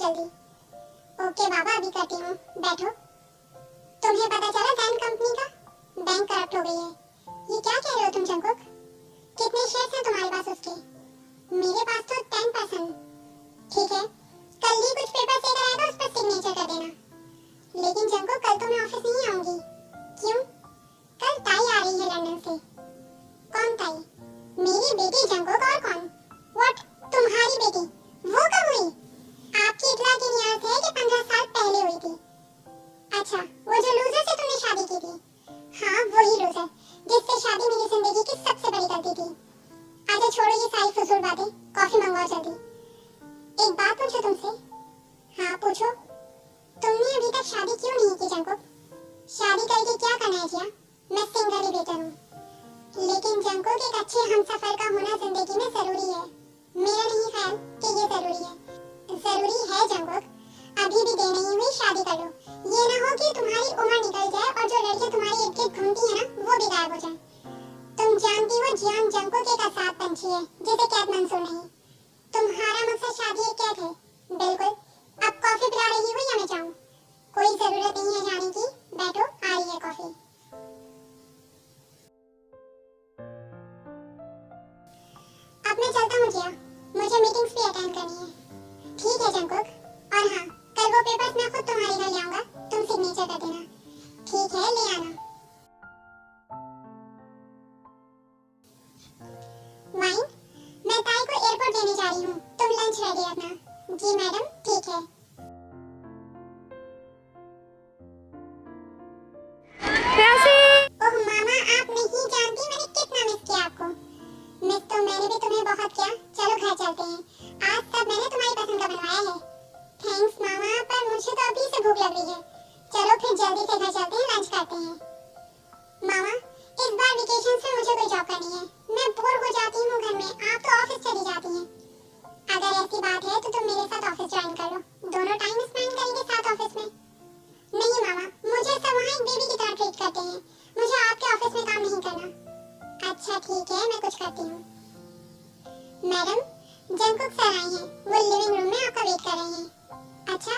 जल्दी। ओके बाबा, अभी करती हूँ, बैठो। तुम्हें पता चला जैन कंपनी का बैंक करप्ट हो गई है। ये क्या कह रहे हो तुम जंकुक? कितने शेयर्स हैं तुम्हारे पास उसके? मेरे पास तो 10%। ठीक है, कल ही कुछ पेपर लेकर आएगा, उस पर सिग्नेचर कर देना। लेकिन जंकुक, कल तो मैं ऑफिस नहीं आऊंगी। क्यों? कल ताई आ रही है लंदन से। कौन ताई? मेरी बेटी जंकुक, और कौन? व्हाट? तुम्हारी बेटी? वो कब हुई? आपकी इतला की नियाज है कि 15 साल पहले हुई थी। अच्छा, वो जो लूजर से तुमने शादी की थी? हाँ, वही लूजर जिससे शादी मेरी जिंदगी की सबसे बड़ी गलती थी। आजा छोड़ो ये सारी फजूल बातें, कॉफी मंगवाओ जल्दी। एक बात पूछो तुमसे। हाँ पूछो। तुमने अभी तक शादी क्यों नहीं की जंकुक? शादी करके क्या करना है जिया? मैं सिंगल ही बेटर हूँ। लेकिन जंकुक, एक अच्छे हमसफर का होना जिंदगी में जरूरी है। मेरा नहीं ख्याल कि ये जरूरी है। जरूरी है जंकुक, अभी भी देर नहीं हुई, शादी कर लो। ये ना हो कि तुम्हारी उम्र निकल जाए और जो लड़कियां तुम्हारी इर्द गिर्द घूमती है ना, वो भी गायब हो जाए। तुम जानती हो जियान जंकुक एक आजाद पंछी है जिसे कैद मंजूर नहीं। तुम्हारा मकसद शादी एक कैद है। बिल्कुल। अब कॉफी पिला रही हो या मैं जाऊं? कोई जरूरत नहीं है जाने की, बैठो, आ रही है कॉफी। अब मैं चलता हूँ जिया, मुझे मीटिंग्स भी अटेंड करनी है। ठीक है जंकुक, और हाँ, कल वो पेपर्स मैं खुद तुम्हारे घर ले आऊंगा, तुम सिग्नेचर कर देना। ठीक है, ले आना। वाइन? मैं ताई को एयरपोर्ट लेने जा रही हूँ, तुम लंच रेडी रखना। जी मैडम, ठीक है। ओह मामा, आप नहीं जानती मैंने कितना मिस किया आपको। मिस तो मैंने भी तुम्हें बहुत किया। चलो घर चलते हैं, आज सब मैंने तुम्हारी पसंद का बनवाया है। थैंक्स मामा, पर मुझे तो अभी से भूख लग रही है। चलो फिर जल्दी से घर चलते हैं, लंच करते हैं। मामा, इस बार वेकेशन से मुझे कोई जॉब करनी है। मैं बोर हो जाती हूँ घर में, आप तो ऑफिस चली जाती हैं। अगर ऐसी बात है तो तुम मेरे साथ ऑफिस ज्वाइन कर लो, दोनों टाइम स्पेंड करेंगे साथ ऑफिस में। नहीं मामा, मुझे सब वहाँ एक बेबी की तरह ट्रीट करते हैं, मुझे आपके ऑफिस में काम नहीं करना। अच्छा ठीक है, मैं कुछ करती हूँ। मैडम, जंकुक सर आए हैं, वो लिविंग रूम में आपका वेट कर रहे हैं। अच्छा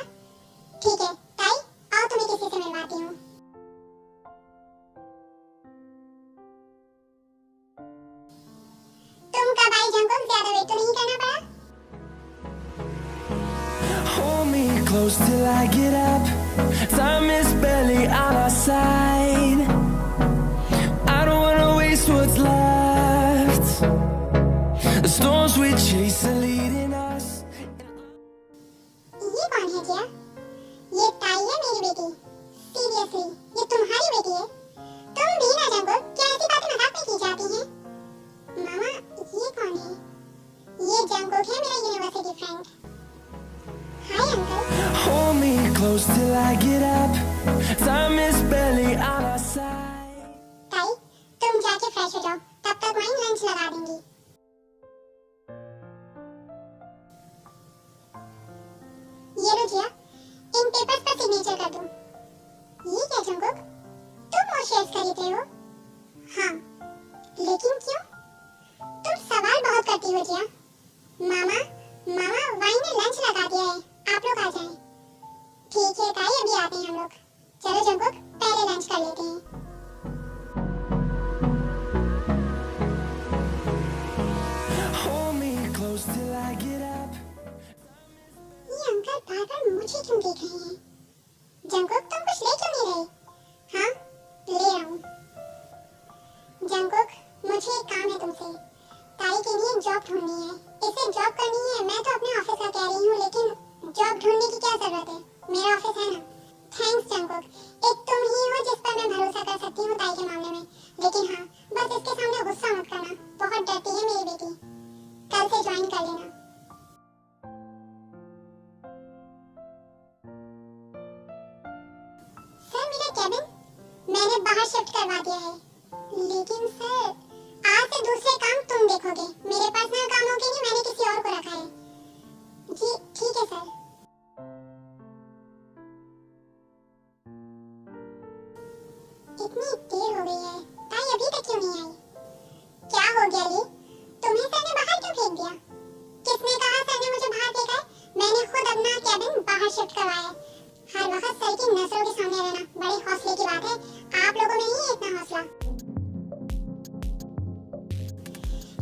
ठीक है, ताई आओ तुम्हें किसी से मिलवाती हूँ। तुम कब आई जंकुक, ज्यादा वेट तो नहीं करना पड़ा? Hold me close till I get up. Time is barely on our side. I don't wanna waste what's left. The storms we chase are leading us. ये कौन है जिया? ये ताई है मेरी बेटी। सीरियसली, ये तुम्हारी बेटी है? तुम भी ना जंकुक, क्या ऐसी बातें मजाक में की जाती हैं? मामा, ये कौन है? ये जंकुक है, मेरा university friend. Hi uncle. Hold me close till I get up. Time is barely on our side. ताई, तुम जाके फ्रेश हो जाओ, तब तक मैं लंच लगा दूंगी। ये लो जिया, इन पेपर्स पर सिग्नेचर कर दो। ये क्या जंकुक, तुम वो शेयर्स खरीद रहे हो? हाँ, लेकिन क्यों? तुम सवाल बहुत करती हो जिया। मामा, मामा, वाइन ने लंच लगा दिया है, आप लोग आ जाएं। ठीक है ताई, अभी आते हैं हम लोग। चलो जंकुक, पहले लंच कर लेते हैं। Hold me close till I get up. ये अंकल बार-बार मुझे क्यों देख रहे हैं? जंकुक, तुम कुछ ले क्यों नहीं रहे? हाँ, ले रहा हूँ। जंकुक, मुझे एक काम है तुमसे। ताई के लिए जॉब ढूंढनी है, इसे जॉब करनी है। मैं तो अपने ऑफिस का कह रही हूँ, लेकिन जॉब ढूंढने की क्या जरूरत है, मेरा ऑफिस है ना। थैंक्स जंकुक, एक तुम ही हो जिस पर मैं भरोसा कर सकती हूँ ताई के मामले में। लेकिन हाँ, बस इसके सामने गुस्सा मत करना, बहुत डरती है मेरी बेटी। कल से ज्वाइन कर लेना। सर, मेरा केबिन मैंने बाहर शिफ्ट करवा दिया है। लेकिन सर, आज से दूसरे काम तुम देखोगे, मेरे पर्सनल कामों के लिए मैंने किसी और को रखा है। जी ठीक है सर। इतनी देर हो गई है, ताई अभी तक क्यों नहीं आई? क्या हो गया ली? तुम्हें सर ने बाहर क्यों फेंक दिया? किसने कहा सर ने मुझे बाहर फेंका है? मैंने खुद अपना कैबिन बाहर शिफ्ट करवाया है। हर वक्त सर की नजरों के सामने रहना बड़े हौसले की बात है। आप लोगों में नहीं है इतना हौसला।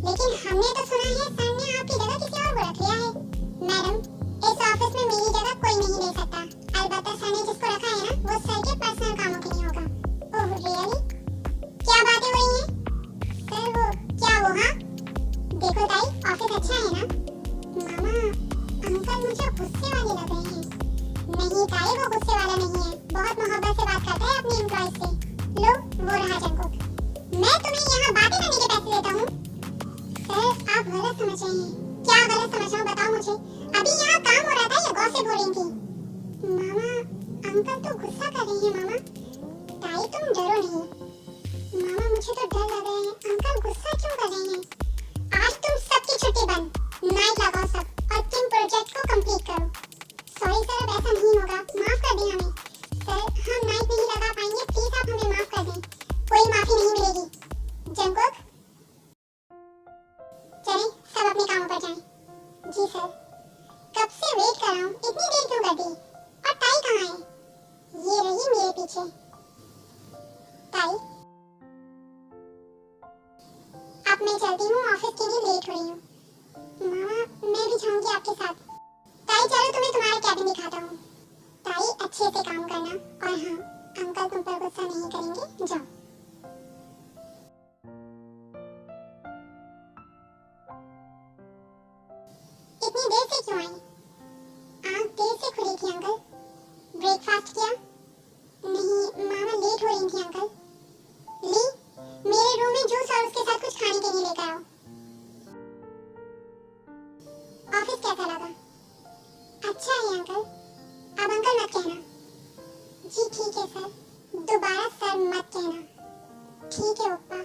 लेकिन हमने तो सुना है सर ने आपकी जगह किसी और को रख लिया है। मैडम, इस ऑफिस में मेरी जगह कोई नहीं ले सकता। अलबत्ता सर ने जिसको रखा है ना, वो सर के पर्सनल कामों के लिए होगा। Oh really? क्या बातें हो रही हैं? सर वो क्या वो? हाँ देखो ताई, ऑफिस अच्छा है ना? मामा, अंकल मुझे गुस्से वाले लग रहे हैं। नहीं ताई, वो गुस्से वाला नहीं है, बहुत मोहब्बत से बात करता है अपनी एम्प्लॉइज से। लो वो रहा जंकुक। मैं तुम्हें यहाँ बातें करने के पैसे देता हूँ। सर आप गलत समझ रहे हैं। क्या गलत समझ रहा हूँ बताओ मुझे। अभी यहाँ काम हो रहा था या गॉसिप हो रही थी? मामा अंकल तो गुस्सा कर रहे हैं। मामा ताई तुम डरो नहीं। मामा मुझे तो डर लग रहा है, अंकल गुस्सा क्यों कर रहे हैं? आज तुम सबकी छुट्टी बंद, नाइट लगाओ सब और किंग प्रोजेक्ट को कंप्लीट करो। सॉरी सर, अब ऐसा नहीं होगा, माफ कर दें हमें। सर हम नाइट नहीं लगा पाएंगे, प्लीज आप हमें माफ कर दें। कोई माफी नहीं मिलेगी। जंकुक चलें, सब अपने कामों पर जाएं। जी सर। कब से वेट कर रहा हूँ, इतनी देर क्यों कर दी? और ताई कहाँ है? ये रही मेरे पीछे। ताई अब मैं चलती हूँ, ऑफिस के लिए लेट हो रही हूँ। मामा मैं भी जाऊंगी आपके साथ। ताई चलो तुम्हें तुम्हारा कैबिन दिखाता हूँ। ताई अच्छे से काम करना, और हाँ अंकल तुम पर गुस्सा नहीं करेंगे, जाओ। इतनी देर से क्यों आई? आँख देर से खुली थी अंकल। ब्रेकफास्ट किया? नहीं मामा लेट हो रही थी अंकल। ली मेरे रूम में जूस और उसके साथ कुछ खाने के लिए लेकर आओ। ऑफिस कैसा लगा? अच्छा है अंकल। अब अंकल मत कहना। जी ठीक है सर, दोबारा सर मत कहना। ठीक है ओप्पा।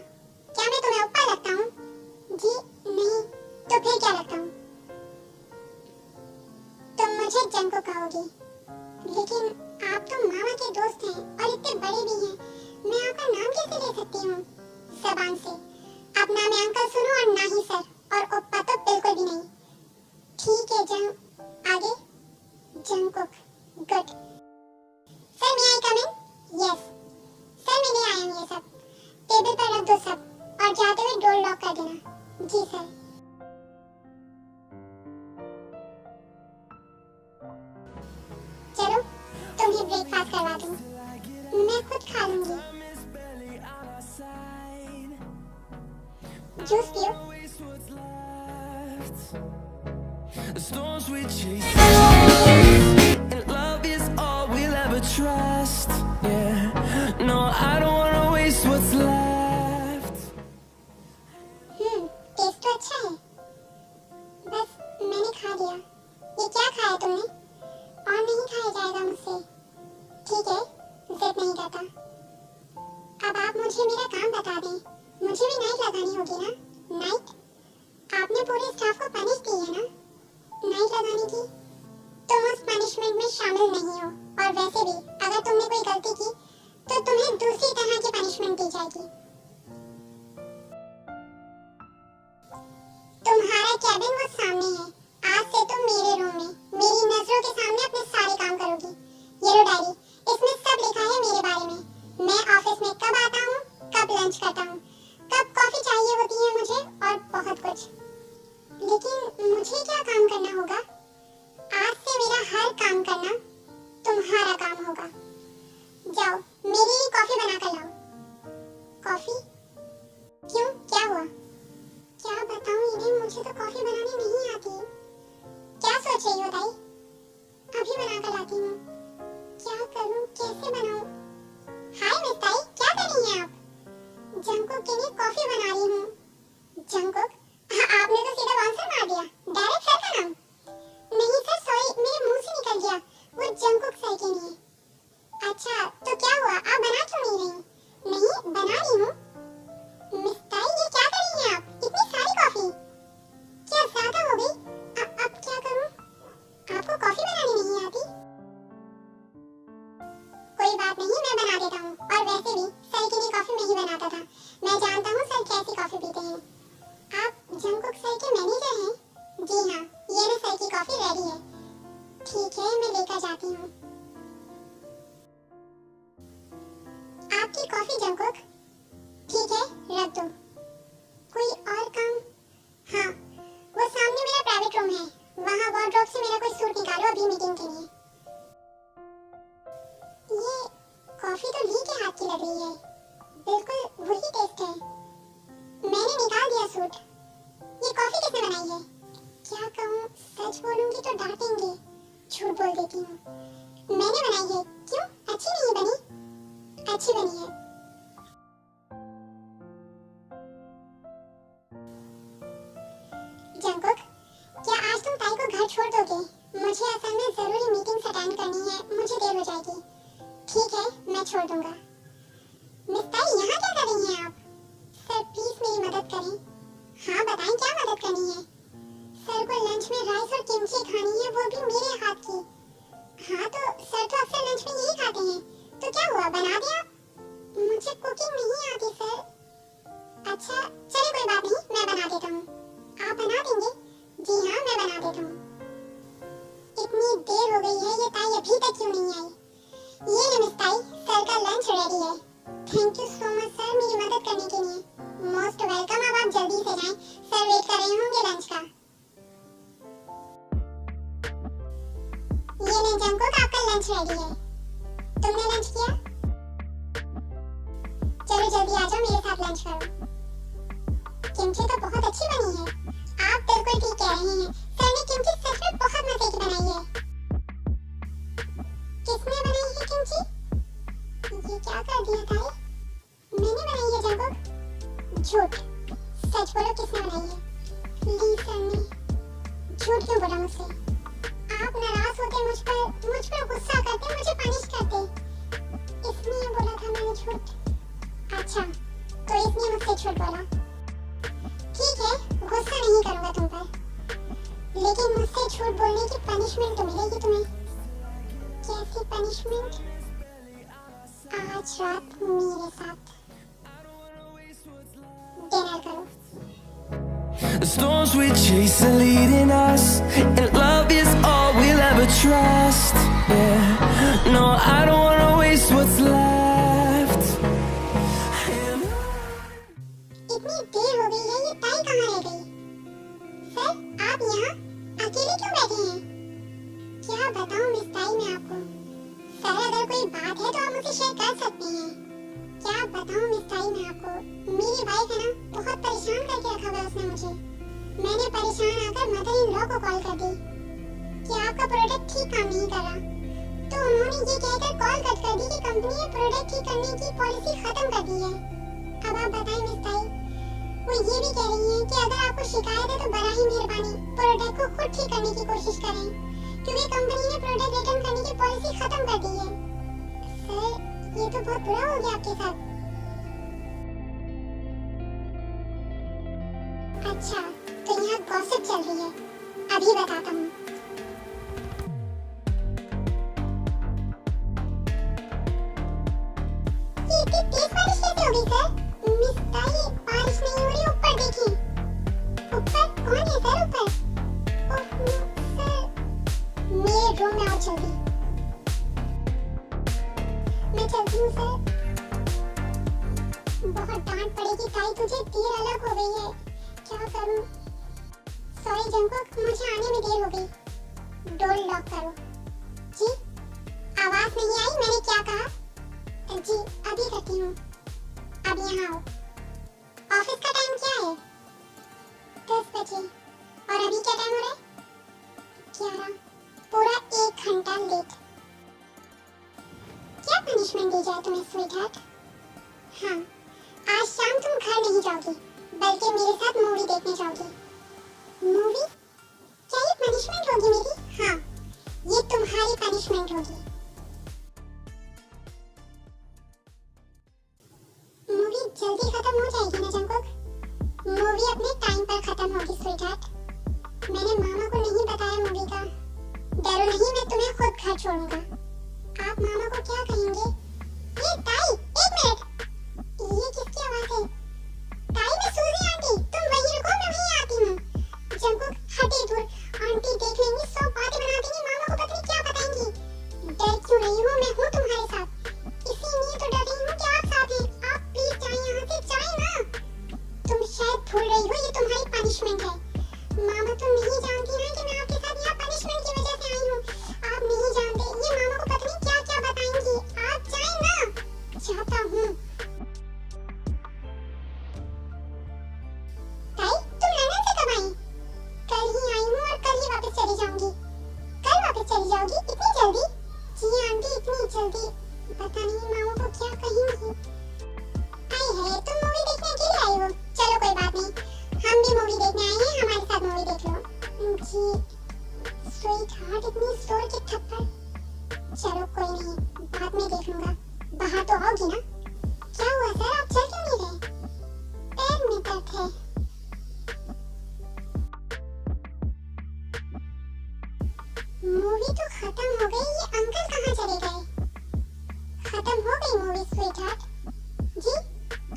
क्या मैं तुम्हें ओप्पा लगता हूँ? जी नहीं, तो फिर क्या लगता हूँ? तुम मुझे जंको कहोगी, लेकिन आप तो मामा के दोस्त हैं और इतने बड़े भी हैं। मैं आपका नाम कैसे ले सकती हूँ जबान से? अपना मैं अंकल सुनो और ना ही सर, और ओप्पा तो बिल्कुल भी नहीं। ठीक है आगे जंकुक। गुड। सर मैं आई कम इन? यस सर, मैं ले आया हूँ ये सब। टेबल पर रख दो सब, और जाते हुए डोर लॉक कर देना। जी सर। चलो तुम्हें ब्रेकफास्ट करवा दूँ, मैं खुद खा लूंगी। जूस पियो। The storms we chase, and love is all we'll ever trust. Yeah, no, I don't wanna waste what's left. Test तो अच्छा है, बस मैंने खा लिया। ये क्या खाया तुमने? और नहीं खाया जाएगा मुझसे। ठीक है, जिद नहीं करता। अब आप मुझे मेरा काम बता दें। मुझे भी नाइट लगानी होगी ना? नाइट? आपने पूरे स्टाफ को पनिश की है ना नाइट लगाने की? तुम उस पनिशमेंट में शामिल नहीं हो, और वैसे भी अगर तुमने कोई गलती की तो तुम्हें दूसरी तरह की पनिशमेंट दी जाएगी। तुम्हारा कैबिन वो सामने है। आज से तुम मेरे रूम में मेरी नजरों के सामने अपने सारे काम करोगी। ये लो डायरी, इसमें सब लिखा है मेरे बारे में। मैं ऑफिस में कब आता हूँ, कब लंच करता हूँ, कब कॉफी चाहिए होती है मुझे, और बहुत कुछ। लेकिन मुझे क्या काम करना होगा? आज से मेरा हर काम करना तुम्हारा काम होगा। जाओ मेरे लिए कॉफी बना कर लाओ। कॉफी? क्यों, क्या हुआ? क्या बताऊं इन्हें, मुझे तो कॉफी बनानी नहीं आती। क्या सोच रही हो ताई? अभी बना कर लाती हूँ। क्या करूं, कैसे बनाऊं? हाय मिस ताई, क्या कर रही हैं आप? जंकुक के लिए कॉफी बना रही हूँ। जंकुक? आपने तो सीधा आंसर मार दिया, डायरेक्ट सर का नाम। नहीं सर सॉरी, मेरे मुंह से निकल गया। वो जंकुक सर के लिए। अच्छा तो क्या हुआ, आप बना क्यों नहीं रही? नहीं बना रही हूँ। मिस ताई ये क्या कर रही हैं आप? इतनी सारी कॉफी क्या ज्यादा हो गई? अब क्या करूँ? आपको कॉफी बनानी नहीं आती? कोई बात नहीं, मैं बना देता हूँ। और वैसे भी सर के लिए कॉफी मैं ही बनाता था। मैं जानता हूँ सर कैसी कॉफी पीते हैं। आप जंकुक सर के मैनेजर हैं? जी हाँ, ये ना सर की कॉफी रेडी है। ठीक ठीक है, मैं लेकर जाती हूँ। आपकी कॉफी जंगकुक। ठीक है, रख दो। कोई और काम? हाँ, वो सामने मेरा प्राइवेट रूम है, वहाँ वार्डरोब से मेरा कोई सूट निकालो अभी मीटिंग के लिए। ये कॉफी तो ली के हाथ की लग रही है, बिल्कुल वही टेस्ट है। मैंने निकाल दिया सूट। ये कॉफी किसने बनाई है? क्या कहूँ, सच बोलूंगी तो डांटेंगे। झूठ बोल देती हूँ, मैंने बनाई है। क्यों, अच्छी नहीं बनी? अच्छी बनी है। जंगकुक, क्या आज तुम ताई को घर छोड़ दोगे? मुझे असल में जरूरी मीटिंग्स अटेंड करनी है, मुझे देर हो जाएगी। ठीक है, मैं छोड़ दूंगा। मिस ताई, यहाँ क्या कर रही हैं आप? सर प्लीज मेरी मदद करें। हाँ बताएं, क्या मदद करनी है? सर को लंच में राइस और किमची खानी है, वो भी मेरे हाथ की। हाँ तो सर तो अक्सर लंच में यही खाते हैं, तो क्या हुआ, बना दें आप? मुझे कुकिंग नहीं आती सर। अच्छा चलिए कोई बात नहीं, मैं बना देता हूँ। आप बना देंगे? जी हाँ, मैं बना देता हूँ। इतनी देर हो गई है, ये ताई अभी तक क्यों नहीं आई? ये ले मिस ताई, सर का लंच रेडी है। Thank you so much sir, मेरी मदद करने के लिए। Most welcome. अब आप जल्दी से जाएं, सर वेट कर रहे होंगे लंच का। ये ले जंगकुक, आपका लंच रेडी है। तुमने लंच किया? चलो जल्दी आ जाओ, मेरे साथ लंच करो। किमची तो बहुत अच्छी बनी है। आप बिल्कुल ठीक कह रहे हैं, सर ने किमची सच में बहुत मजे की बनाई है। किसने बनाई है किमची? ये क्या कर दिया ताई? मैंने बनाई है जंगकुक। झूठ, सच बोलो किसने बनाई है? ली सर ने। झूठ क्यों बोला मुझसे? आप नाराज होते मुझ पर गुस्सा करते, मुझे पनिश करते, इसलिए बोला था मैंने झूठ। अच्छा, तो इसलिए मुझसे झूठ बोला। ठीक है, गुस्सा नहीं करूंगा तुम पर, लेकिन मुझसे झूठ बोलने की पनिशमेंट तो मिलेगी तुम्हें। कैसी पनिशमेंट? आज रात मेरे साथ डिनर करो। The storms we chase are leading us, and love is all we'll ever trust. Yeah, no, I don't wanna waste what's left. इतनी देर हो गई है, ये ताई कहाँ रह गई? सर, आप यहाँ अकेले क्यों बैठे हैं? क्या बताऊँ मिस ताई मैं आपको? सर, अगर कोई बात है तो आप मुझसे शेयर कर सकते हैं। क्या बताऊँ मिस ताई मैं आपको? मेरी वाइफ है ना, बहुत परेशान करके रखा हुआ है उसने मुझे। मैंने परेशान आकर मदर इन लॉ को कॉल कर दी कि आपका प्रोडक्ट ठीक काम नहीं कर रहा, तो उन्होंने ये कहकर कॉल कट कर दी कि कंपनी ने प्रोडक्ट ठीक करने की पॉलिसी खत्म कर दी है। अब आप बताएं मिस ताई, वो ये भी कह रही हैं कि अगर आपको शिकायत है तो बड़ा ही मेहरबानी प्रोडक्ट को खुद ठीक करने की कोशिश करें, क्योंकि कंपनी ने प्रोडक्ट रिटर्न करने की पॉलिसी खत्म कर दी है। सर, ये तो बहुत बुरा हो गया आपके साथ। अच्छा, तो यहाँ गॉसिप चल रही है, अभी बताता हूँ। ये इतनी तेज बारिश कैसे हो गई सर? मिस ताई, बारिश नहीं हो रही, ऊपर देखिए। ऊपर कौन है सर? ऊपर? ओह नो सर, मेरे रूम में आओ जल्दी। मैं चलती हूँ सर। बहुत डांट पड़ेगी ताई, तुझे देर अलग हो गई है, क्या करूं? सॉरी जंगकुक, मुझे आने में देर हो गई। डोर लॉक करो। जी? आवाज नहीं आई, मैंने क्या कहा? जी, अभी करती हूँ। अब यहाँ आओ। ऑफिस का टाइम क्या है? 10 बजे। और अभी क्या टाइम हो रहा है? 11। पूरा 1 घंटा लेट। क्या पनिशमेंट दी जाए तुम्हें स्वीटहार्ट? हाँ, आज शाम तुम घर नहीं जाओगी, बल्कि मेरे साथ मूवी देखने जाओगी। मूवी? क्या ये पनिशमेंट होगी मेरी? हाँ, ये तुम्हारी पनिशमेंट होगी। मूवी जल्दी खत्म हो जाएगी ना जंगकुक? मूवी अपने टाइम पर खत्म होगी स्वीटहार्ट। मैंने मामा को नहीं बताया मूवी का। डरो नहीं, मैं तुम्हें खुद घर छोड़ूंगा। आप मामा को क्या कहेंगे? ये ताई, 1 मिनट। ये किसकी आवाज है? ताई, मैं सूजी आंटी, तुम वहीं रुको, मैं वहीं आती हूँ। जंगकुक हटे दूर, आंटी देख लेंगी, सब बातें बना देंगी, मामा को पता नहीं क्या क्यों रही हूँ? मैं हूँ तुम्हारे साथ, इसीलिए तो डर रही हूँ कि आप साथ हैं। आप प्लीज जाएं यहाँ से, जाएं ना। तुम शायद भूल रही हो, ये तुम्हारी पनिशमेंट है। मामा तुम नहीं जानती ना कि मैं आपके साथ यहाँ पनिशमेंट की वजह से आई हूँ। आप नहीं जानते, ये मामा को पता नहीं क्या क्या बताएंगी। आप जाएं ना। जाता हूँ। ताई तुम लंदन से कब आई? कल ही आई हूँ और कल ही वापस चली जाऊंगी। कल वापस चली जाओगी? इतनी जल्दी? जी आंटी, इतनी जल्दी पता नहीं मामा को क्या कहेंगी। आई है, तुम मूवी देखने के लिए आई हो? चलो कोई बात नहीं, हम भी मूवी देखने आए हैं, हमारे साथ मूवी देख लो। जी स्वीट हार्ट, इतनी जोर की थप्पड़। चलो कोई नहीं, बाद में देख लूंगा। बाहर तो आओगी ना? क्या हुआ सर, आप चल क्यों नहीं रहे? पैर में दर्द है। मूवी तो खत्म हो गई, ये अंकल कहाँ चले गए? खत्म हो गई मूवी स्वीट हार्ट? जी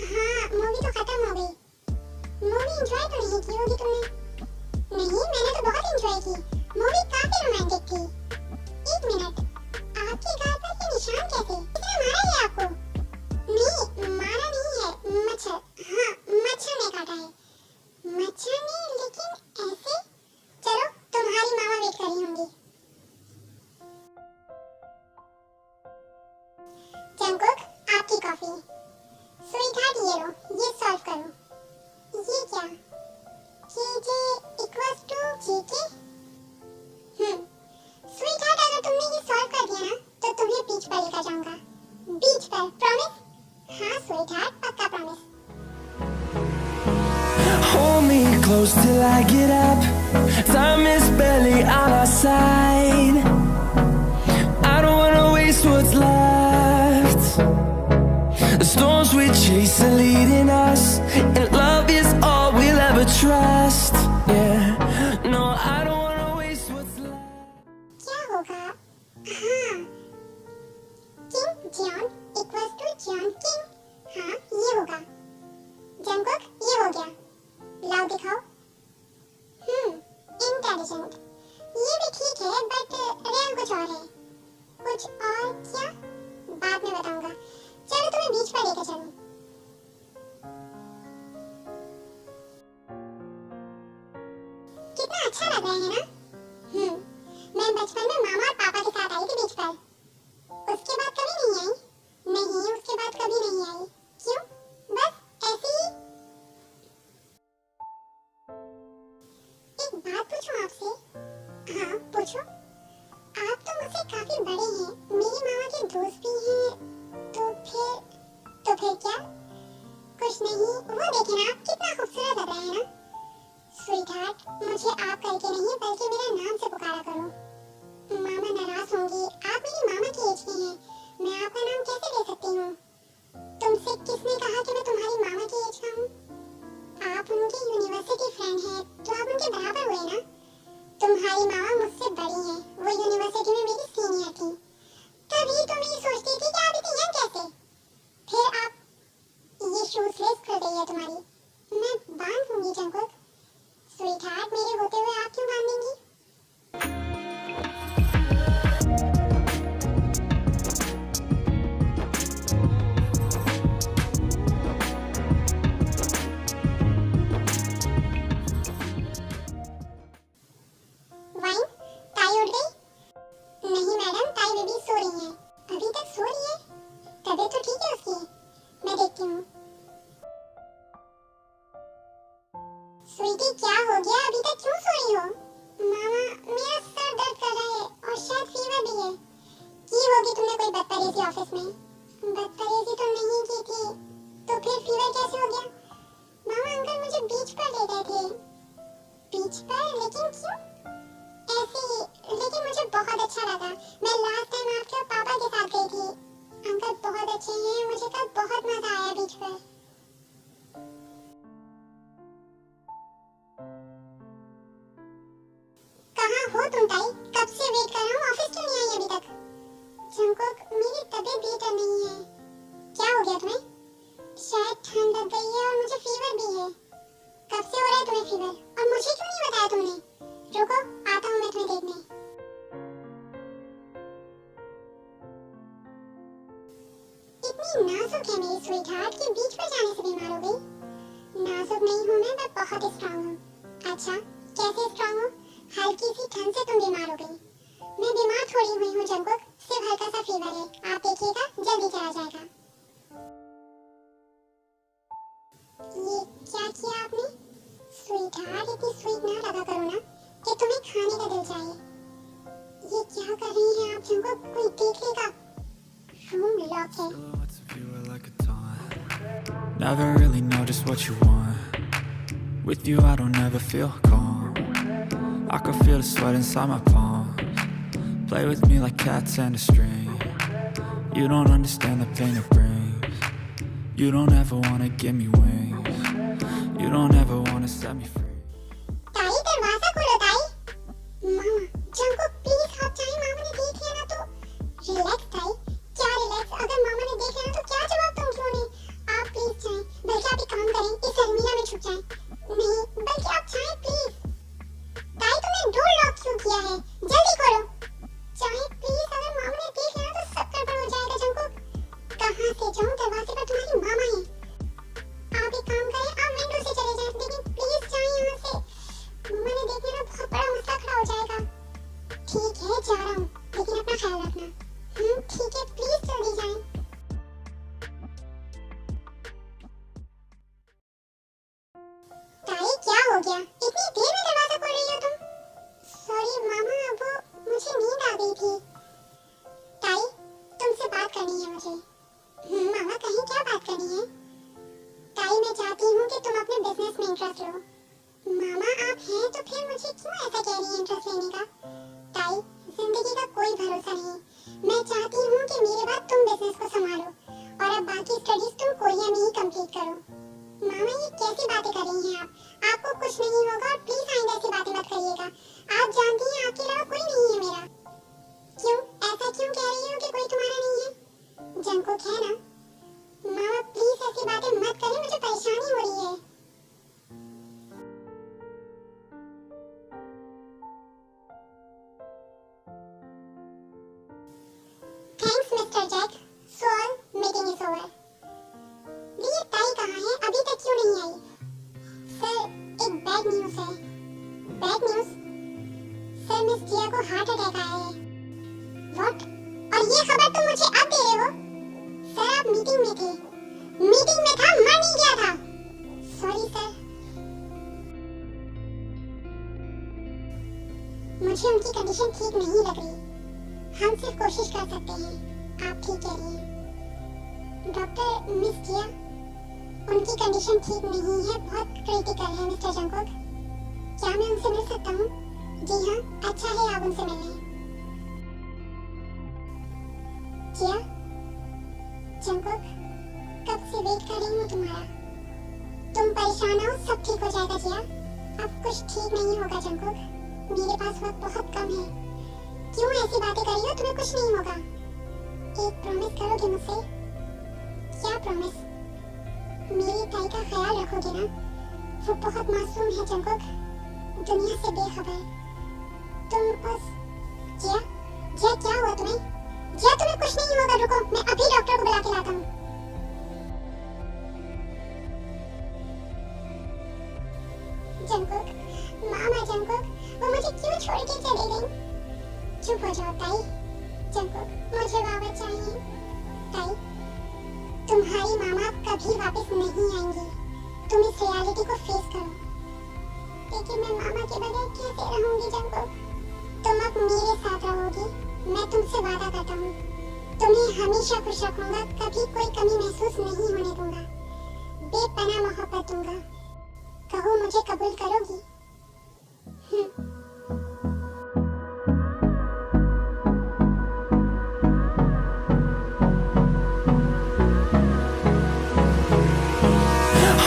हाँ, मूवी तो खत्म हो गई। मूवी एंजॉय तो नहीं की होगी तुमने? नहीं, मैंने तो बहुत एंजॉय की। मूवी काफी रोमांटिक थी। एक मिनट, आपके गाल पर ये निशान कैसे? कितना मारा है आपको? नहीं, मारा नहीं है, मच्छर। हाँ, मच्छर ने काटा है। मच्छर ने, लेकिन ऐसे? चलो, तुम्हारी मामा वेट कर रही होंगी। जंगकुक, आपकी कॉफी। स्वीट हार्ट ये लो, ये सॉल्व करो। ये क्या? KJ equals to JK? Sweet heart, अगर तुमने ये सॉल्व कर दिया ना, तो तुम्हें बीच पर लेकर जाऊंगा। बीच पर, प्रॉमिस? हाँ स्वीट हार्ट, पक्का promise. Hold me close till I get up. Time is barely on our side. I don't wanna waste what's left. The storms we chase are leading us, and love is all we'll ever trust. Yeah, no, I don't wanna waste what's left. क्या होगा? हाँ, king John equals to John king. हाँ, ये होगा। Jungkook, ये हो गया। लाओ दिखाओ। इंटेलिजेंट। ये भी ठीक है, बट रियल कुछ और है। कुछ और क्या? बाद में बताऊंगा। चलो तुम्हें बीच पर लेकर चलूं। कितना अच्छा लग रहा है ना? मैं बचपन में मामा और पापा के साथ आई थी बीच पर। उसके बाद कभी नहीं आई। नहीं, उसके बाद कभी नहीं आई। क्यों? बस ऐसे ही। एक बात पूछूं आपसे? हाँ पूछो। आप तो मुझसे काफी बड़े हैं, मेरी मामा के दोस्त भी हैं, तो फिर क्या? कुछ नहीं, वो देखें ना, आप कितना खूबसूरत लग रहे हैं ना। स्वीट हार्ट, मुझे आप करके नहीं बल्कि मेरा नाम से पुकारा करो। मामा नाराज होंगी, आप मेरी मामा की एज की हैं, मैं आपका नाम कैसे ले सकती हूँ? तुमसे किसने कहा कि मैं तुम्हारी मामा की एज का हूँ? आप उनकी यूनिवर्सिटी फ्रेंड हैं, तो आप उनके बराबर हुए ना। तुम्हारी मामा मुझसे बड़ी हैं, वो यूनिवर्सिटी में मेरी सीनियर थी, तभी तो मैं सोचती थी कि आप इतनी यंग कैसे। फिर आप, ये शूज लेस खुल गई है तुम्हारी, मैं बांध दूंगी जंगकुक। स्वीट हार्ट, मेरे होते हुए आप क्यों बांध देंगी? वाइन, ताई उठ गई? नहीं मैडम, ताई बेबी सो रही है। अभी तक सो रही है? तबीयत तो ठीक है उसकी, मैं देखती हूँ। स्वीटी क्या हो गया, अभी तक क्यों सो रही हो? मामा, मेरा सर दर्द कर रहा है और शायद फीवर भी है। की होगी तुमने कोई बदतमीजी ऑफिस में? बदतमीजी तो नहीं की थी, तो फिर फीवर कैसे हो गया? मामा अंकल मुझे बीच पर ले गए थे। बीच पर? लेकिन क्यों? ऐसे ही, लेकिन मुझे बहुत अच्छा लगा। मैं लास्ट टाइम आपके और पापा के साथ गई थी। अंकल बहुत अच्छे हैं, मुझे कल बहुत मजा आया बीच पर। कहाँ हो तुम ताई? कब से वेट कर रहा हूँ, ऑफिस क्यों नहीं आई अभी तक? जंगकुक, मेरी तबीयत बेहतर नहीं है। क्या हो गया तुम्हें? शायद ठंड लग गई है और मुझे फीवर भी है। कब से हो रहा है तुम्हें फीवर? और मुझे क्यों नहीं बताया तुमने? रुको, आता हूँ मैं तुम्हें देखने। कितनी नाजुक है मेरी स्वीट हार्ट के बीच में जाने से बीमार हो गई। नाजुक नहीं हूँ मैं बहुत स्ट्रांग हूँ। अच्छा कैसे स्ट्रांग हूँ? हल्की सी ठंड से तुम बीमार हो गई। मैं बीमार थोड़ी हुई हूँ जंकुक, सिर्फ हल्का सा फीवर है, आप देखिएगा जल्दी चला जाएगा। ये क्या किया आपने? स्वीट हार्ट इतनी स्वीट ना लगा करो ना कि तुम्हें खाने का दिल चाहे। ये क्या कर रही हैं आप जंकुक? कोई देख लेगा। रूम लॉक है। Never really know just what you want. With you I don't ever feel calm. I can feel the sweat inside my palms. Play with me like cats and a string. You don't understand the pain it brings. You don't ever wanna give me wings. You don't ever wanna set me free. ताई दरवाजा खोलो ताई। मामा Jungkook please आप चाहे मामा ने देख लिया ना तो। रिलैक्स ताई। क्या रिलैक्स? अगर मामा ने देख लिया ना तो क्या जवाब दूंगी उन्हें? आप प्लीज चाहे, बल्कि आप एक काम करें, इस अलमीरा में छुप जाएं। नहीं बल्कि आप चाहे प्लीज। ताई तुमने डोर लॉक क्यों किया है? जल्दी खोलो। चाहे प्लीज, अगर मामा ने देख लिया ना तो सब गड़बड़ हो जाएगा जंकुक। कहाँ से जाऊं? दरवाजे पर तुम्हारी मामा है। आप एक काम करें, आप विंडो से चले जाएं, लेकिन प्लीज जाएं यहाँ से। मामा ने देख लिया ना बहुत बड़ा मसला खड़ा हो जाएगा। ठीक है जा रहा हूँ, लेकिन अपना ख्याल रखना। ठीक है प्लीज जल्दी जाएं। ताई क्या हो गया? इतनी देर में दरवाजा खोल रही हो तुम? सॉरी मामा, वो मुझे नींद आ गई थी। ताई तुमसे बात करनी है मुझे। मामा कहीं क्या बात करनी है? ताई मैं चाहती हूँ कि तुम अपने बिजनेस में इंटरेस्ट लो। मामा आप हैं तो फिर मुझे क्यों ऐसा कह रही है इंटरेस्ट लेने का? ताई जिंदगी का कोई भरोसा नहीं। मैं चाहती हूँ कि मेरे बाद तुम बिजनेस को संभालो और अब बाकी स्टडीज तुम कोरिया में ही कंप्लीट करो। मामा ये कैसी बातें कर रही हैं आप? आपको कुछ नहीं होगा और प्लीज आइंदा ऐसी बातें मत करिएगा। आप जानती हैं आपके अलावा कोई नहीं है मेरा। क्यों ऐसा क्यों कह रही हो कि कोई तुम्हारा नहीं है? जंकुक है ना? मामा प्लीज ऐसी बातें मत करें, मुझे परेशानी हो रही है। Thanks mister Jack, so meeting is over. ये ताई कहाँ है? अभी तक क्यों नहीं आई? सर एक बैड न्यूज़ है। Bad news? Sir miss Jiya को हार्ट अटैक आया है। व्हाट? और ये खबर तुम मुझे अब दे रहे हो? सर आप मीटिंग में थे। मीटिंग में था, मर नहीं गया था। Sorry sir. मुझे उनकी कंडीशन ठीक नहीं लग रही। हम सिर्फ कोशिश कर सकते हैं। आप ठीक कह रही हैं। डॉक्टर मिस जिया, उनकी कंडीशन ठीक नहीं है, बहुत क्रिटिकल है मिस्टर जंकुक। क्या मैं उनसे मिल सकता हूँ? जी हाँ, अच्छा है आप उनसे मिल लें। जिया, जंकुक कब से वेट कर रही हूँ तुम्हारा। तुम परेशान हो, सब ठीक हो जाएगा जिया। अब कुछ ठीक नहीं होगा जंकुक, मेरे पास वक्त बहुत कम है। क्यों ऐसी बातें कर रही हो? तुम्हें कुछ नहीं होगा। एक प्रॉमिस करोगे मुझसे? क्या प्रॉमिस? मेरी ताई का ख्याल रखोगे ना? वो बहुत मासूम है जंकुक, दुनिया से बेखबर। तुम उस जिया, जिया क्या हुआ तुम्हें? जिया तुम्हें कुछ नहीं होगा, रुको मैं अभी डॉक्टर को बुला के लाता हूँ। जंकुक, मामा जंकुक, वो मुझे क्यों छोड़ के चले गई? चुप हो जाओ ताई। जंकुक मुझे वापस चाहिए। ताई तुम्हारी मामा कभी वापस नहीं आएंगी, तुम इस रियलिटी को फेस करो। लेकिन मैं मामा के बगैर कैसे रहूंगी जंकुक? तुम अब मेरे साथ रहोगी, मैं तुमसे वादा करता हूँ। तुम्हें हमेशा खुश रखूंगा, कभी कोई कमी महसूस नहीं होने दूंगा, बेपनाह मोहब्बत दूंगा। कहो मुझे कबूल करोगी?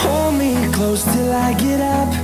Hold me close till I get up.